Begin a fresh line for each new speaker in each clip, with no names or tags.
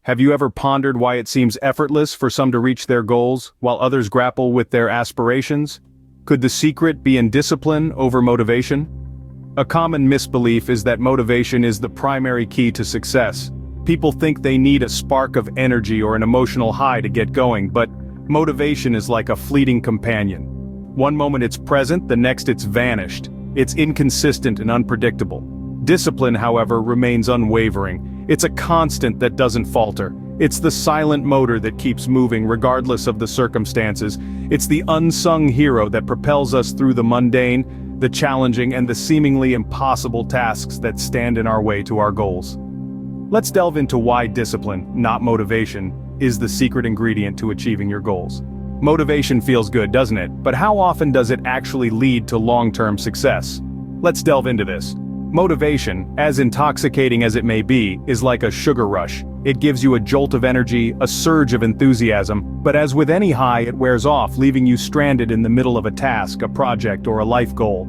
Have you ever pondered why it seems effortless for some to reach their goals, while others grapple with their aspirations? Could the secret be in discipline over motivation? A common misbelief is that motivation is the primary key to success. People think they need a spark of energy or an emotional high to get going, but motivation is like a fleeting companion. One moment it's present, the next it's vanished. It's inconsistent and unpredictable. Discipline, however, remains unwavering. It's a constant that doesn't falter. It's the silent motor that keeps moving regardless of the circumstances. It's the unsung hero that propels us through the mundane, the challenging, and the seemingly impossible tasks that stand in our way to our goals. Let's delve into why discipline, not motivation, is the secret ingredient to achieving your goals. Motivation feels good, doesn't it? But how often does it actually lead to long-term success? Let's delve into this. Motivation, as intoxicating as it may be, is like a sugar rush. It gives you a jolt of energy, a surge of enthusiasm, but as with any high, it wears off, leaving you stranded in the middle of a task, a project, or a life goal.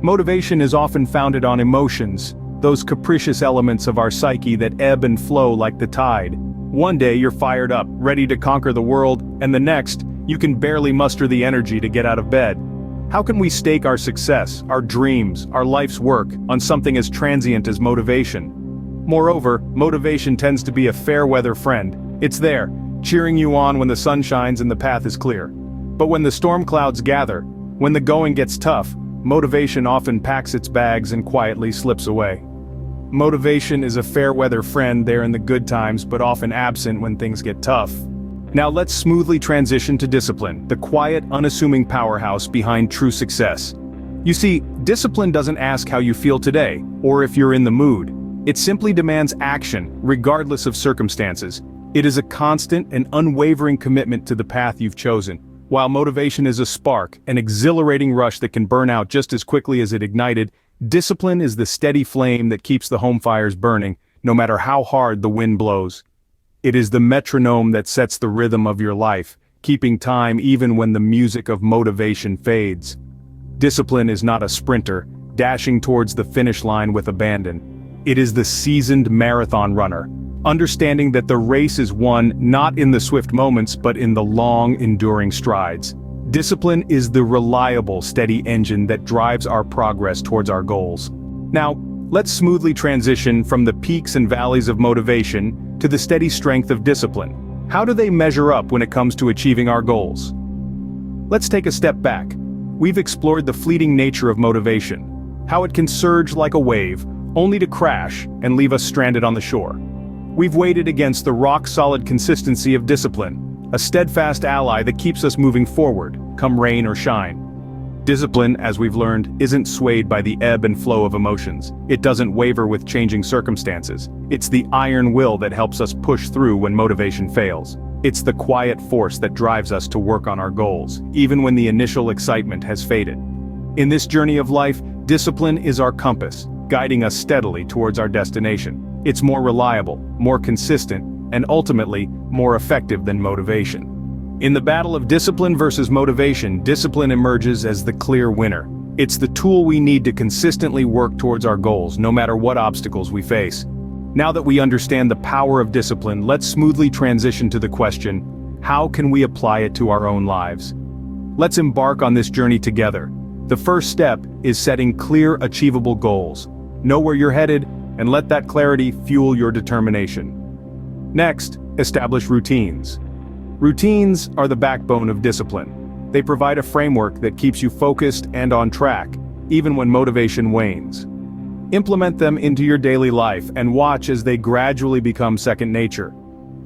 Motivation is often founded on emotions, those capricious elements of our psyche that ebb and flow like the tide. One day you're fired up, ready to conquer the world, and the next, you can barely muster the energy to get out of bed. How can we stake our success, our dreams, our life's work, on something as transient as motivation? Moreover, motivation tends to be a fair-weather friend. It's there, cheering you on when the sun shines and the path is clear. But when the storm clouds gather, when the going gets tough, motivation often packs its bags and quietly slips away. Motivation is a fair-weather friend there in the good times, but often absent when things get tough. Now let's smoothly transition to discipline, the quiet, unassuming powerhouse behind true success. You see, discipline doesn't ask how you feel today, or if you're in the mood. It simply demands action, regardless of circumstances. It is a constant and unwavering commitment to the path you've chosen. While motivation is a spark, an exhilarating rush that can burn out just as quickly as it ignited, discipline is the steady flame that keeps the home fires burning, no matter how hard the wind blows. It is the metronome that sets the rhythm of your life, keeping time even when the music of motivation fades. Discipline is not a sprinter, dashing towards the finish line with abandon. It is the seasoned marathon runner, understanding that the race is won not in the swift moments but in the long, enduring strides. Discipline is the reliable, steady engine that drives our progress towards our goals. Now, let's smoothly transition from the peaks and valleys of motivation to the steady strength of discipline. How do they measure up when it comes to achieving our goals? Let's take a step back. We've explored the fleeting nature of motivation, how it can surge like a wave, only to crash and leave us stranded on the shore. We've weighed against the rock-solid consistency of discipline, a steadfast ally that keeps us moving forward, come rain or shine. Discipline, as we've learned, isn't swayed by the ebb and flow of emotions. It doesn't waver with changing circumstances. It's the iron will that helps us push through when motivation fails. It's the quiet force that drives us to work on our goals, even when the initial excitement has faded. In this journey of life, discipline is our compass, guiding us steadily towards our destination. It's more reliable, more consistent, and ultimately, more effective than motivation. In the battle of discipline versus motivation, discipline emerges as the clear winner. It's the tool we need to consistently work towards our goals, no matter what obstacles we face. Now that we understand the power of discipline, let's smoothly transition to the question, how can we apply it to our own lives? Let's embark on this journey together. The first step is setting clear, achievable goals. Know where you're headed, and let that clarity fuel your determination. Next, establish routines. Routines are the backbone of discipline. They provide a framework that keeps you focused and on track, even when motivation wanes. Implement them into your daily life and watch as they gradually become second nature.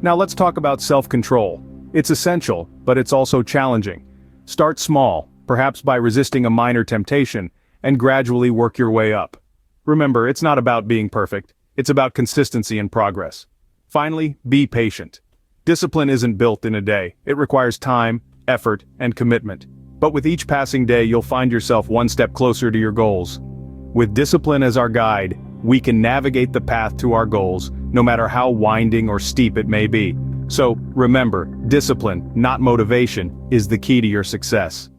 Now let's talk about self-control. It's essential, but it's also challenging. Start small, perhaps by resisting a minor temptation, and gradually work your way up. Remember, it's not about being perfect. It's about consistency and progress. Finally, be patient. Discipline isn't built in a day. It requires time, effort, and commitment. But with each passing day, you'll find yourself one step closer to your goals. With discipline as our guide, we can navigate the path to our goals, no matter how winding or steep it may be. So, remember, discipline, not motivation, is the key to your success.